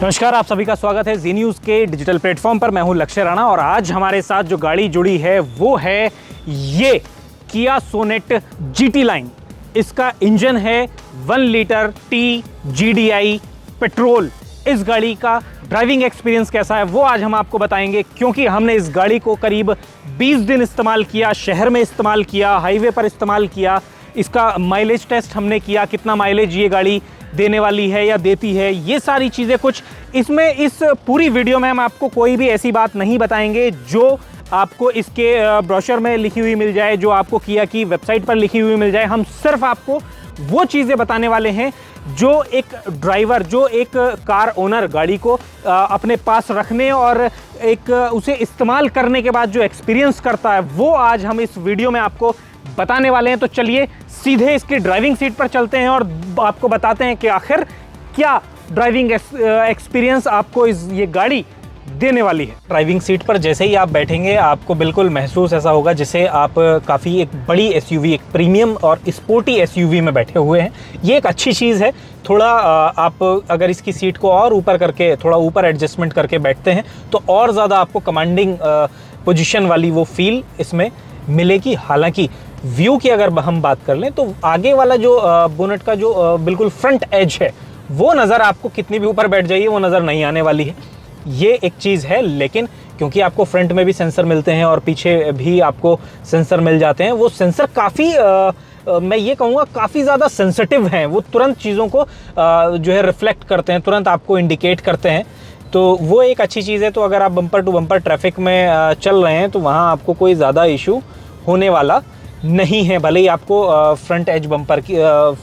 नमस्कार, आप सभी का स्वागत है जी न्यूज़ के डिजिटल प्लेटफॉर्म पर। मैं हूं लक्ष्य राणा और आज हमारे साथ जो गाड़ी जुड़ी है वो है ये किया सोनेट जीटी लाइन। इसका इंजन है 1 लीटर TGDI पेट्रोल। इस गाड़ी का ड्राइविंग एक्सपीरियंस कैसा है वो आज हम आपको बताएंगे, क्योंकि हमने इस गाड़ी को करीब 20 दिन इस्तेमाल किया, शहर में इस्तेमाल किया, हाईवे पर इस्तेमाल किया। इसका माइलेज टेस्ट हमने किया, कितना माइलेज ये गाड़ी देने वाली है या देती है, ये सारी चीज़ें कुछ इसमें इस पूरी वीडियो में हम आपको कोई भी ऐसी बात नहीं बताएंगे जो आपको इसके ब्रोशर में लिखी हुई मिल जाए, जो आपको किया की वेबसाइट पर लिखी हुई मिल जाए। हम सिर्फ आपको वो चीज़ें बताने वाले हैं जो एक ड्राइवर, जो एक कार ओनर गाड़ी को अपने पास रखने और एक उसे इस्तेमाल करने के बाद जो एक्सपीरियंस करता है, वो आज हम इस वीडियो में आपको बताने वाले हैं। तो चलिए सीधे इसकी ड्राइविंग सीट पर चलते हैं और आपको बताते हैं कि आखिर क्या ड्राइविंग एक्सपीरियंस आपको ये गाड़ी देने वाली है। ड्राइविंग सीट पर जैसे ही आप बैठेंगे आपको बिल्कुल महसूस ऐसा होगा जैसे आप काफ़ी एक बड़ी एसयूवी, एक प्रीमियम और स्पोर्टी एसयूवी में बैठे हुए हैं। ये एक अच्छी चीज़ है। थोड़ा आप अगर इसकी सीट को और ऊपर करके, थोड़ा ऊपर एडजस्टमेंट करके बैठते हैं तो और ज़्यादा आपको कमांडिंग पोजीशन वाली वो फील इसमें मिलेगी। हालांकि व्यू की अगर हम बात कर लें तो आगे वाला जो बोनेट का जो बिल्कुल फ्रंट एज है वो नज़र आपको कितनी भी ऊपर बैठ जाइए वो नज़र नहीं आने वाली है। ये एक चीज़ है, लेकिन क्योंकि आपको फ्रंट में भी सेंसर मिलते हैं और पीछे भी आपको सेंसर मिल जाते हैं, वो सेंसर काफ़ी मैं ये कहूँगा काफ़ी ज़्यादा सेंसिटिव हैं। वो तुरंत चीज़ों को जो है रिफ्लेक्ट करते हैं, तुरंत आपको इंडिकेट करते हैं। तो वो एक अच्छी चीज़ है। तो अगर आप बम्पर टू बम्पर ट्रैफिक में चल रहे हैं तो वहाँ आपको कोई ज़्यादा इशू होने वाला नहीं है। भले ही आपको फ्रंट एज बम्पर की,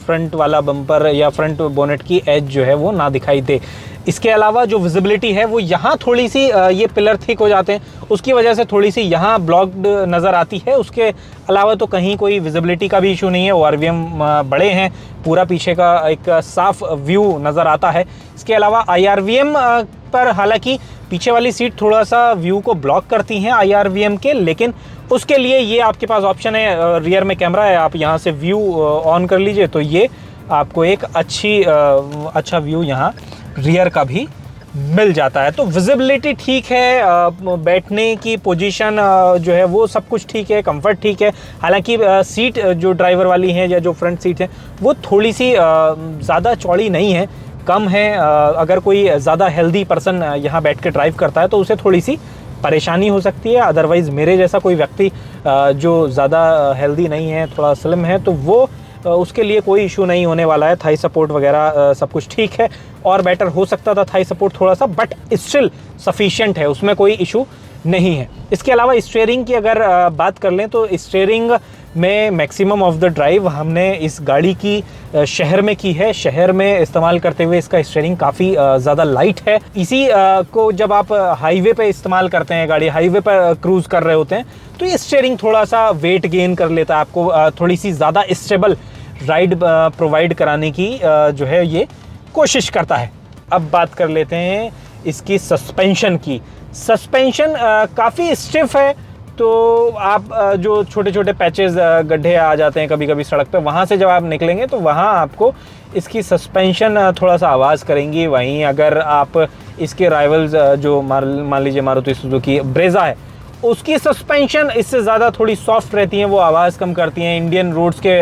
फ्रंट वाला बम्पर या फ्रंट बोनेट की एज जो है वो ना दिखाई दे। इसके अलावा जो विजिबिलिटी है वो यहाँ थोड़ी सी ये पिलर थिक हो जाते हैं, उसकी वजह से थोड़ी सी यहाँ ब्लॉक्ड नज़र आती है। उसके अलावा तो कहीं कोई विजिबिलिटी का भी इशू नहीं है। ORVM बड़े हैं, पूरा पीछे का एक साफ व्यू नज़र आता है। इसके अलावा IRVM पर हालांकि पीछे वाली सीट थोड़ा सा व्यू को ब्लॉक करती हैं IRVM के, लेकिन उसके लिए ये आपके पास ऑप्शन है, रियर में कैमरा है, आप यहाँ से व्यू ऑन कर लीजिए तो ये आपको एक अच्छा व्यू यहाँ रियर का भी मिल जाता है। तो विजिबिलिटी ठीक है, बैठने की पोजीशन जो है वो सब कुछ ठीक है, कंफर्ट ठीक है। हालांकि सीट जो ड्राइवर वाली है या जो फ्रंट सीट है वो थोड़ी सी ज़्यादा चौड़ी नहीं है, कम है। अगर कोई ज़्यादा हेल्दी पर्सन यहाँ बैठ के ड्राइव करता है तो उसे थोड़ी सी परेशानी हो सकती है। अदरवाइज़ मेरे जैसा कोई व्यक्ति जो ज़्यादा हेल्दी नहीं है, थोड़ा स्लिम है, तो वो उसके लिए कोई इशू नहीं होने वाला है। थाई सपोर्ट वगैरह सब कुछ ठीक है। और बेटर हो सकता था थाई सपोर्ट थोड़ा सा, बट स्टिल सफिशिएंट है, उसमें कोई इशू नहीं है। इसके अलावा स्टीयरिंग की अगर बात कर लें तो स्टीयरिंग में मैक्सिमम ऑफ द ड्राइव हमने इस गाड़ी की शहर में की है। शहर में इस्तेमाल करते हुए इसका स्टीयरिंग काफ़ी ज़्यादा लाइट है। इसी को जब आप हाईवे पे इस्तेमाल करते हैं, गाड़ी हाईवे पर क्रूज़ कर रहे होते हैं, तो ये स्टीयरिंग थोड़ा सा वेट गेन कर लेता है, आपको थोड़ी सी ज़्यादा स्टेबल राइड प्रोवाइड कराने की जो है ये कोशिश करता है। अब बात कर लेते हैं इसकी सस्पेंशन की। सस्पेंशन काफ़ी स्टिफ है, तो आप जो छोटे छोटे पैचेस, गड्ढे आ जाते हैं कभी कभी सड़क पे, वहाँ से जब आप निकलेंगे तो वहाँ आपको इसकी सस्पेंशन थोड़ा सा आवाज़ करेंगी। वहीं अगर आप इसके राइवल्स जो मान लीजिए मारुति सुजुकी ब्रेज़ा है, उसकी सस्पेंशन इससे ज़्यादा थोड़ी सॉफ्ट रहती हैं, वो आवाज़ कम करती हैं। इंडियन रोड्स के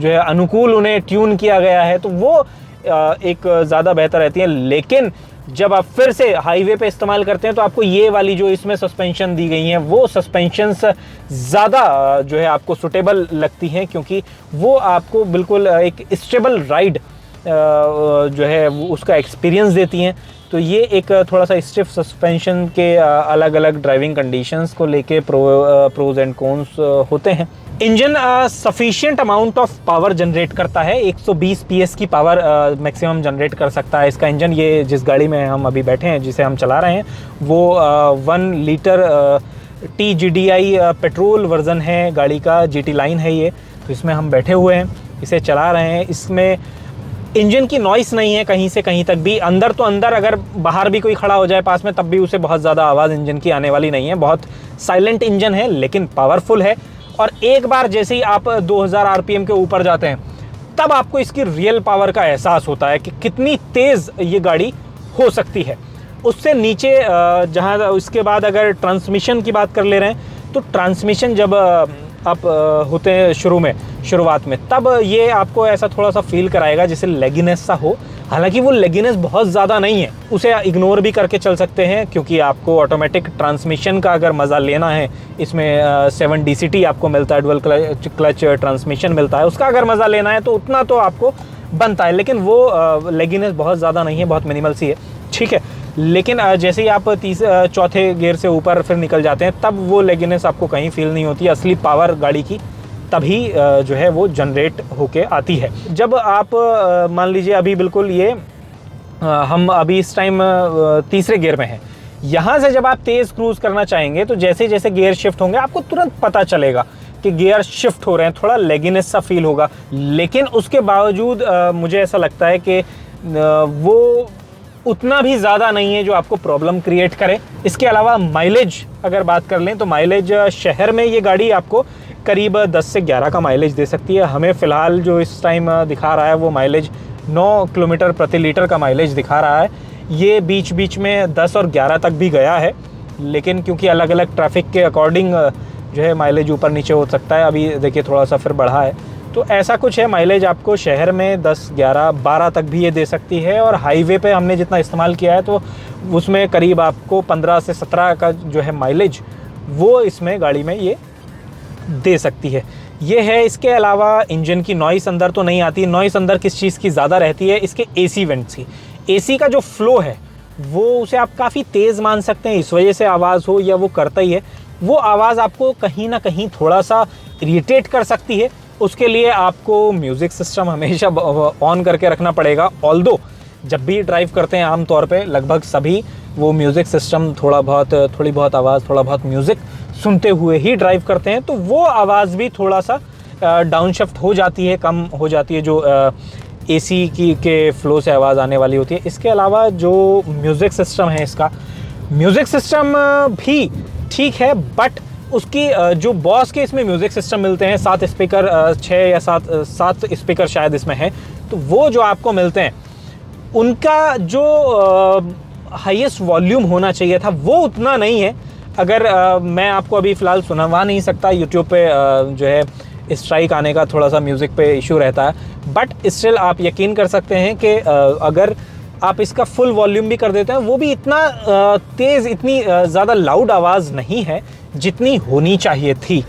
जो है अनुकूल उन्हें ट्यून किया गया है, तो वो एक ज़्यादा बेहतर रहती है। लेकिन जब आप फिर से हाईवे पे इस्तेमाल करते हैं तो आपको ये वाली जो इसमें सस्पेंशन दी गई हैं वो सस्पेंशंस ज़्यादा जो है आपको सुटेबल लगती हैं, क्योंकि वो आपको बिल्कुल एक स्टेबल राइड जो है उसका एक्सपीरियंस देती हैं। तो ये एक थोड़ा सा स्टिफ सस्पेंशन के अलग अलग ड्राइविंग कंडीशंस को लेके प्रोज एंड कॉन्स होते हैं। Engine sufficient amount of power generate करता है, 120 PS की पावर मैक्सिमम जनरेट कर सकता है इसका इंजन। ये जिस गाड़ी में हम अभी बैठे हैं, जिसे हम चला रहे हैं, वो 1 लीटर TGDI पेट्रोल वर्जन है गाड़ी का, GT लाइन है ये। तो इसमें हम बैठे हुए हैं, इसे चला रहे हैं। इसमें इंजन की नॉइस नहीं है कहीं से कहीं तक भी। अंदर तो अंदर, अगर बाहर भी कोई खड़ा हो जाए पास में तब भी उसे बहुत ज़्यादा आवाज़ इंजन की आने वाली नहीं है। बहुत साइलेंट इंजन है लेकिन पावरफुल है। और एक बार जैसे ही आप 2000 RPM के ऊपर जाते हैं तब आपको इसकी रियल पावर का एहसास होता है कि कितनी तेज़ ये गाड़ी हो सकती है। उससे नीचे जहाँ उसके बाद अगर ट्रांसमिशन की बात कर ले रहे हैं तो ट्रांसमिशन जब आप होते हैं शुरुआत में, तब ये आपको ऐसा थोड़ा सा फील कराएगा जैसे लेगीनेस सा हो। हालांकि वो लेगीनेस बहुत ज़्यादा नहीं है, उसे इग्नोर भी करके चल सकते हैं, क्योंकि आपको ऑटोमेटिक ट्रांसमिशन का अगर मज़ा लेना है, इसमें 7 DCT आपको मिलता है, डुअल क्लच ट्रांसमिशन मिलता है, उसका अगर मज़ा लेना है तो उतना तो आपको बनता है। लेकिन वो लेगीनेस बहुत ज़्यादा नहीं है, बहुत मिनिमल सी है, ठीक है। लेकिन जैसे ही आप चौथे गियर से ऊपर फिर निकल जाते हैं, तब वो लेगीनेस आपको कहीं फील नहीं होती। असली पावर गाड़ी की तभी जो है वो जनरेट होके आती है। जब आप मान लीजिए अभी बिल्कुल ये हम अभी इस टाइम तीसरे गियर में हैं, यहाँ से जब आप तेज़ क्रूज़ करना चाहेंगे तो जैसे जैसे गियर शिफ्ट होंगे आपको तुरंत पता चलेगा कि गियर शिफ्ट हो रहे हैं, थोड़ा लेगीनेस सा फील होगा। लेकिन उसके बावजूद मुझे ऐसा लगता है कि वो उतना भी ज़्यादा नहीं है जो आपको प्रॉब्लम क्रिएट करे। इसके अलावा माइलेज अगर बात कर लें तो माइलेज शहर में ये गाड़ी आपको करीब 10 से 11 का माइलेज दे सकती है। हमें फ़िलहाल जो इस टाइम दिखा रहा है वो माइलेज 9 किलोमीटर प्रति लीटर का माइलेज दिखा रहा है। ये बीच बीच में 10 और 11 तक भी गया है, लेकिन क्योंकि अलग अलग ट्रैफिक के अकॉर्डिंग जो है माइलेज ऊपर नीचे हो सकता है। अभी देखिए थोड़ा सा फिर बढ़ा है, तो ऐसा कुछ है। माइलेज आपको शहर में 10, 11, 12 तक भी ये दे सकती है, और हाईवे पे हमने जितना इस्तेमाल किया है तो उसमें करीब आपको 15 से 17 का जो है माइलेज वो इसमें गाड़ी में ये दे सकती है। ये है। इसके अलावा इंजन की नॉइस अंदर तो नहीं आती। नॉइस अंदर किस चीज़ की ज़्यादा रहती है? इसके AC वेंट्स की। AC का जो फ्लो है वो उसे आप काफ़ी तेज़ मान सकते हैं, इस वजह से आवाज़ हो या वो करता ही है। वो आवाज़ आपको कहीं ना कहीं थोड़ा सा इरिटेट कर सकती है। उसके लिए आपको म्यूज़िक सिस्टम हमेशा ऑन करके रखना पड़ेगा। ऑल्दो जब भी ड्राइव करते हैं आमतौर पे लगभग सभी वो म्यूज़िक सिस्टम थोड़ी बहुत आवाज़, थोड़ा बहुत म्यूज़िक सुनते हुए ही ड्राइव करते हैं, तो वो आवाज़ भी थोड़ा सा डाउन शिफ्ट हो जाती है, कम हो जाती है, जो AC के फ्लो से आवाज़ आने वाली होती है। इसके अलावा जो म्यूज़िक सिस्टम है, इसका म्यूज़िक सिस्टम भी ठीक है, बट उसकी जो बॉस के इसमें म्यूज़िक सिस्टम मिलते हैं 7 स्पीकर, 6 या 7 स्पीकर शायद इसमें है, तो वो जो आपको मिलते हैं उनका जो हाईएस्ट वॉल्यूम होना चाहिए था वो उतना नहीं है। अगर मैं आपको अभी फ़िलहाल सुनवा नहीं सकता, यूट्यूब पे जो है स्ट्राइक आने का थोड़ा सा म्यूज़िक पे इशू रहता है, बट स्टिल आप यकीन कर सकते हैं कि अगर आप इसका फुल वॉल्यूम भी कर देते हैं वो भी इतना तेज़, इतनी ज़्यादा लाउड आवाज़ नहीं है जितनी होनी चाहिए थी।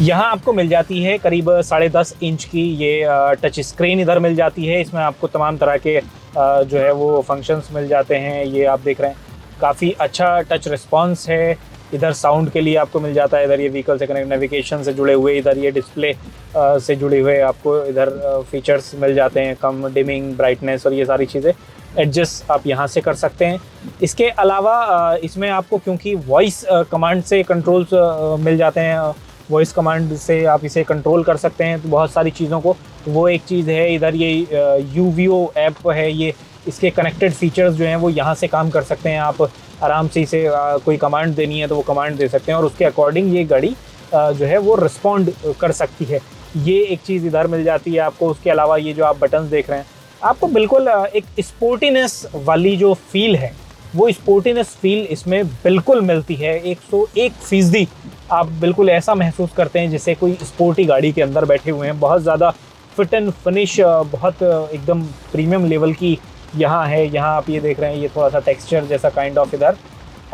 यहाँ आपको मिल जाती है करीब 10.5 इंच की ये टच स्क्रीन इधर मिल जाती है। इसमें आपको तमाम तरह के जो है वो फंक्शंस मिल जाते हैं। ये आप देख रहे हैं काफ़ी अच्छा टच रिस्पॉन्स है। इधर साउंड के लिए आपको मिल जाता है, इधर ये व्हीकल से कनेक्ट नेविगेशन से जुड़े हुए, इधर ये डिस्प्ले से जुड़े हुए आपको इधर फीचर्स मिल जाते हैं, कम डिमिंग, ब्राइटनेस और ये सारी चीज़ें एडजस्ट आप यहाँ से कर सकते हैं। इसके अलावा इसमें आपको क्योंकि वॉइस कमांड से कंट्रोल्स मिल जाते हैं, वॉइस कमांड से आप इसे कंट्रोल कर सकते हैं तो बहुत सारी चीज़ों को, वो एक चीज़ है। इधर ये UVO ऐप है, ये इसके कनेक्टेड फीचर्स जो हैं वो यहाँ से काम कर सकते हैं। आप आराम से इसे कोई कमांड देनी है तो वो कमांड दे सकते हैं और उसके अकॉर्डिंग ये गाड़ी जो है वो रिस्पॉन्ड कर सकती है। ये एक चीज़ इधर मिल जाती है आपको। उसके अलावा ये जो आप बटन्स देख रहे हैं, आपको बिल्कुल एक स्पोर्टीनेस वाली जो फील है वो स्पोर्टीनेस फील इसमें बिल्कुल मिलती है। 101% आप बिल्कुल ऐसा महसूस करते हैं जैसे कोई स्पोर्टी गाड़ी के अंदर बैठे हुए हैं। बहुत ज़्यादा फिट एंड फिनिश, बहुत एकदम प्रीमियम लेवल की यहाँ है। यहाँ आप ये देख रहे हैं, ये थोड़ा सा टेक्सचर जैसा काइंड ऑफ इधर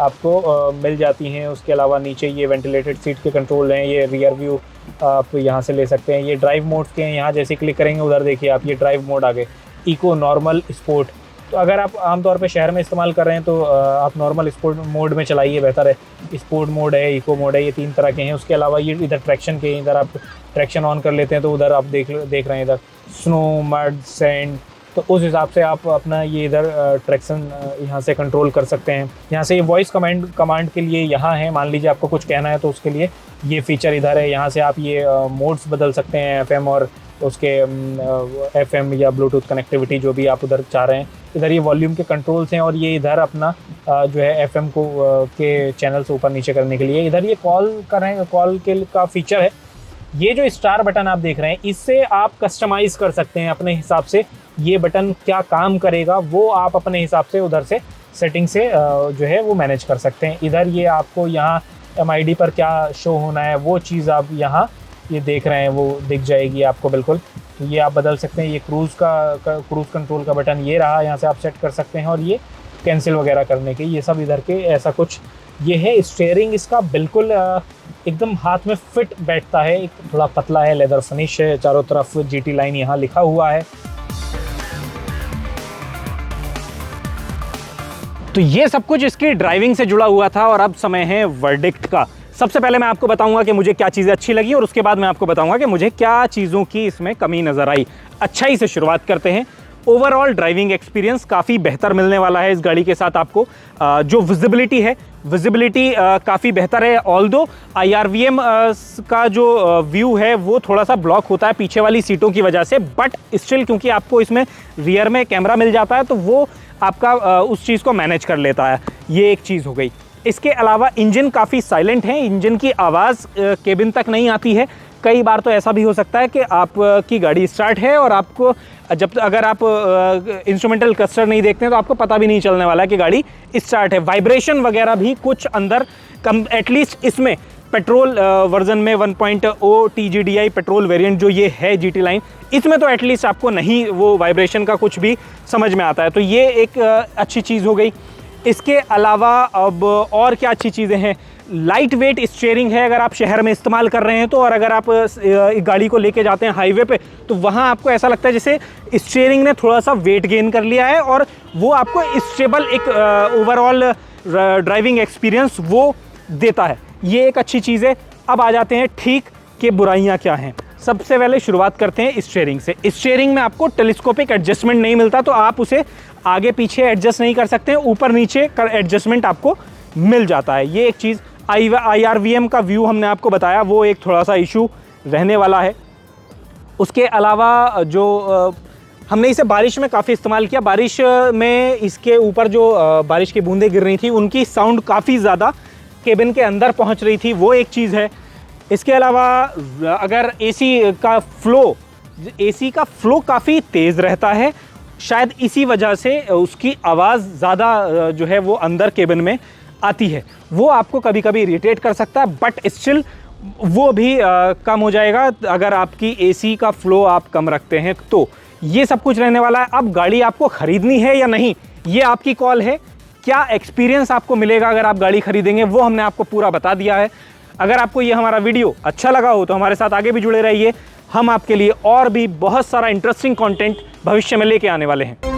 आपको मिल जाती हैं। उसके अलावा नीचे ये वेंटिलेटेड सीट के कंट्रोल हैं, ये रियर व्यू आप यहाँ से ले सकते हैं। ये ड्राइव मोड्स के हैं, यहाँ जैसे क्लिक करेंगे उधर देखिए आप ये ड्राइव मोड आ गए, इको, नॉर्मल, स्पोर्ट। तो अगर आप आमतौर पे शहर में इस्तेमाल कर रहे हैं तो आप नॉर्मल स्पोर्ट मोड में चलाइए, बेहतर है। स्पोर्ट मोड है, इको मोड है, ये 3 तरह के हैं। उसके अलावा ये इधर ट्रैक्शन के, इधर आप ट्रैक्शन ऑन कर लेते हैं तो उधर आप देख रहे हैं इधर स्नो, मड, सैंड, तो उस हिसाब से आप अपना ये इधर ट्रैक्शन यहाँ से कंट्रोल कर सकते हैं। यहाँ से ये वॉइस कमांड के लिए यहाँ है, मान लीजिए आपको कुछ कहना है तो उसके लिए ये फीचर इधर है। यहाँ से आप ये मोड्स बदल सकते हैं, FM और उसके FM या ब्लूटूथ कनेक्टिविटी जो भी आप उधर चाह रहे हैं। इधर ये वॉल्यूम के कंट्रोल्स हैं और ये इधर अपना जो है FM को के चैनल से ऊपर नीचे करने के लिए इधर ये कॉल का फीचर है। ये जो स्टार बटन आप देख रहे हैं, इससे आप कस्टमाइज़ कर सकते हैं अपने हिसाब से। ये बटन क्या काम करेगा वो आप अपने हिसाब से उधर से सेटिंग से जो है वो मैनेज कर सकते हैं। इधर ये आपको यहाँ MID पर क्या शो होना है वो चीज़ आप यहाँ ये देख रहे हैं वो दिख जाएगी आपको बिल्कुल। तो ये आप बदल सकते हैं। ये क्रूज़ कंट्रोल का बटन ये रहा, यहाँ से आप सेट कर सकते हैं। और ये कैंसिल वगैरह करने के ये सब इधर के ऐसा कुछ ये है। स्टीयरिंग इसका बिल्कुल एकदम हाथ में फिट बैठता है। एक थोड़ा पतला है, लेदर फिनिश है, चारों तरफ GT लाइन यहाँ लिखा हुआ है। तो ये सब कुछ इसकी ड्राइविंग से जुड़ा हुआ था और अब समय है वर्डिक्ट का। सबसे पहले मैं आपको बताऊंगा कि मुझे क्या चीज़ें अच्छी लगी और उसके बाद मैं आपको बताऊंगा कि मुझे क्या चीज़ों की इसमें कमी नज़र आई। अच्छाई से शुरुआत करते हैं। ओवरऑल ड्राइविंग एक्सपीरियंस काफ़ी बेहतर मिलने वाला है इस गाड़ी के साथ आपको। जो विजिबिलिटी है, विजिबिलिटी काफ़ी बेहतर है। ऑल्दो IRVM का जो व्यू है वो थोड़ा सा ब्लॉक होता है पीछे वाली सीटों की वजह से, बट स्टिल क्योंकि आपको इसमें रियर में कैमरा मिल जाता है तो वो आपका उस चीज़ को मैनेज कर लेता है। ये एक चीज़ हो गई। इसके अलावा इंजन काफ़ी साइलेंट है। इंजन की आवाज़ केबिन तक नहीं आती है। कई बार तो ऐसा भी हो सकता है कि आपकी गाड़ी स्टार्ट है और आपको अगर आप इंस्ट्रूमेंटल क्लस्टर नहीं देखते हैं तो आपको पता भी नहीं चलने वाला कि गाड़ी स्टार्ट है। वाइब्रेशन वगैरह भी कुछ अंदर कम, एटलीस्ट इसमें पेट्रोल वर्जन में 1.0 TGDI पेट्रोल वेरिएंट जो ये है GT लाइन, इसमें तो एटलीस्ट आपको नहीं वो वाइब्रेशन का कुछ भी समझ में आता है। तो ये एक अच्छी चीज़ हो गई। इसके अलावा अब और क्या अच्छी चीज़ें हैं, लाइट वेट स्टीयरिंग है अगर आप शहर में इस्तेमाल कर रहे हैं तो। और अगर आप गाड़ी को लेके जाते हैं हाईवे पे तो वहाँ आपको ऐसा लगता है जैसे स्टीयरिंग ने थोड़ा सा वेट गेन कर लिया है और वो आपको स्टेबल एक ओवरऑल ड्राइविंग एक्सपीरियंस वो देता है। ये एक अच्छी चीज़ है। अब आ जाते हैं ठीक कि बुराइयाँ क्या हैं। सबसे पहले शुरुआत करते हैं स्टीयरिंग से। स्टीयरिंग में आपको टेलीस्कोपिक एडजस्टमेंट नहीं मिलता, तो आप उसे आगे पीछे एडजस्ट नहीं कर सकते, ऊपर नीचे का एडजस्टमेंट आपको मिल जाता है। ये एक चीज़। IRVM का व्यू हमने आपको बताया, वो एक थोड़ा सा इशू रहने वाला है। उसके अलावा जो हमने इसे बारिश में काफ़ी इस्तेमाल किया। बारिश में इसके ऊपर जो बारिश की बूंदें गिर रही थी उनकी साउंड काफ़ी ज़्यादा केबिन के अंदर पहुंच रही थी, वो एक चीज़ है। इसके अलावा अगर AC का फ्लो काफ़ी तेज़ रहता है, शायद इसी वजह से उसकी आवाज़ ज़्यादा जो है वो अंदर केबिन में आती है, वो आपको कभी कभी इरिटेट कर सकता है, बट स्टिल वो भी कम हो जाएगा अगर आपकी AC का फ्लो आप कम रखते हैं तो। ये सब कुछ रहने वाला है। अब गाड़ी आपको ख़रीदनी है या नहीं ये आपकी कॉल है। क्या एक्सपीरियंस आपको मिलेगा अगर आप गाड़ी खरीदेंगे वो हमने आपको पूरा बता दिया है। अगर आपको ये हमारा वीडियो अच्छा लगा हो तो हमारे साथ आगे भी जुड़े रहिए। हम आपके लिए और भी बहुत सारा इंटरेस्टिंग कंटेंट भविष्य में लेके आने वाले हैं।